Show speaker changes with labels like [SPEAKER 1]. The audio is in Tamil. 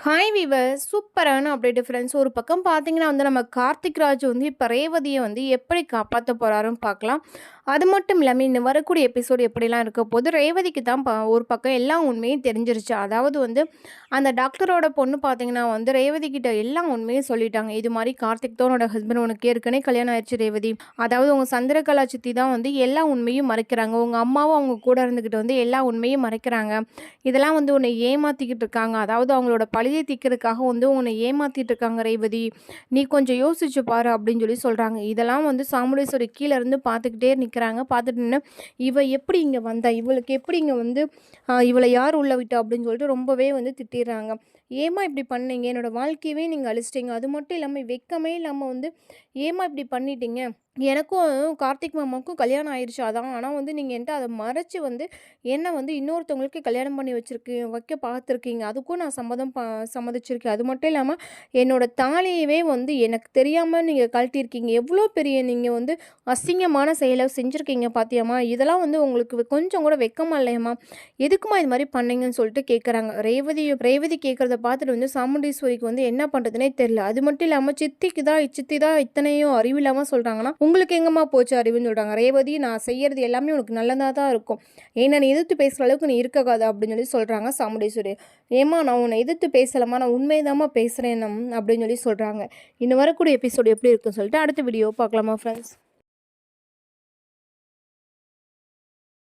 [SPEAKER 1] ஹாய் வீவர்ஸ், சூப்பரான அப்டேட் ஃப்ரெண்ட்ஸ். ஒரு பக்கம் பார்த்தீங்கன்னா நம்ம கார்த்திக் ராஜ் இப்போ ரேவதியை எப்படி காப்பாற்ற போகிறாருன்னு பார்க்கலாம். அது மட்டும் இல்லாமல் இன்னும் வரக்கூடிய எபிசோடு எப்படிலாம் இருக்க போது ரேவதிக்கு தான் ஒரு பக்கம் எல்லா உண்மையும் தெரிஞ்சிருச்சு. அதாவது அந்த டாக்டரோட பொண்ணு பார்த்தீங்கன்னா ரேவதி கிட்ட எல்லா உண்மையும் சொல்லிட்டாங்க. இது மாதிரி கார்த்திக் தோனோட ஹஸ்பண்ட் உனக்கு ஏற்கனவே கல்யாணம் ஆயிடுச்சு ரேவதி. அதாவது உங்கள் சந்திரகலா சித்தி தான் எல்லா உண்மையும் மறைக்கிறாங்க. உங்கள் அம்மாவும் அவங்க கூட இருந்துக்கிட்டு எல்லா உண்மையும் மறைக்கிறாங்க. இதெல்லாம் உன்னை ஏமாற்றிக்கிட்டு இருக்காங்க. அதாவது அவங்களோட பழியை தீர்க்கிறதுக்காக உன்னை ஏமாற்றிட்டு இருக்காங்க ரேவதி. நீ கொஞ்சம் யோசிச்சு பாரு அப்படின்னு சொல்கிறாங்க. இதெல்லாம் சாமுண்டீஸ்வரி கீழே இருந்து பார்த்துக்கிட்டே நிற்கிறாங்க. பார்த்துட்டு நின்று இவ எப்படி இங்கே வந்தா, இவளுக்கு எப்படி இங்கே இவளை யார் உள்ள விட்டா அப்படின்னு சொல்லிட்டு ரொம்பவே திட்டிடுறாங்க. ஏமா இப்படி பண்ணீங்க, என்னோடய வாழ்க்கையவே நீங்கள் அழிச்சிட்டிங்க. அது மட்டும் இல்லாமல் வெக்கமே இல்லாமல் ஏமா இப்படி பண்ணிட்டீங்க. எனக்கும் கார்த்திக் மாமாவுக்கும் கல்யாணம் ஆயிடுச்சு அதான். ஆனால் நீங்கள் என்கிட்ட அதை மறைச்சி என்னை இன்னொருத்தவங்களுக்கு கல்யாணம் பண்ணி வைக்க பார்த்துருக்கீங்க. அதுக்கும் நான் சம்மதிச்சிருக்கேன். அது மட்டும் இல்லாமல் என்னோடய தாலியவே எனக்கு தெரியாமல் நீங்கள் கழட்டியிருக்கீங்க. எவ்வளோ பெரிய நீங்கள் அசிங்கமான செயலை செஞ்சுருக்கீங்க பார்த்தியாம்மா. இதெல்லாம் உங்களுக்கு கொஞ்சம் கூட வெக்கமா இல்லையம்மா, எதுக்குமா இது மாதிரி பண்ணீங்கன்னு சொல்லிட்டு கேட்குறாங்க. ரேவதி கேட்குறத பார்த்துட்டு சாமுண்டீஸ்வரிக்கு என்ன பண்ணுறதுனே தெரியல. அது மட்டும் இல்லாமல் சித்தி தான் இத்தனையும் அறிவில்லாமல் சொல்கிறாங்கன்னா உங்களுக்கு எங்கம்மா போச்சு அறிவுன்னு சொல்கிறாங்க. ரேவதி, நான் செய்கிறது எல்லாமே உனக்கு நல்லதாக தான் இருக்கும். ஏன்னா நீ எதிர்த்து பேசுகிற அளவுக்கு நீ இருக்கக்கூடாது அப்படின்னு சொல்கிறாங்க சாமுண்டீஸ்வரி. ஏமா நான் உன்னை எதிர்த்து பேசலாமா, நான் உண்மைதாம்மா பேசுகிறேன் அப்படின்னு சொல்கிறாங்க. இன்னும் வரக்கூடிய எபிசோடு எப்படி இருக்குன்னு சொல்லிட்டு அடுத்த வீடியோ பார்க்கலாமா ஃப்ரெண்ட்ஸ்.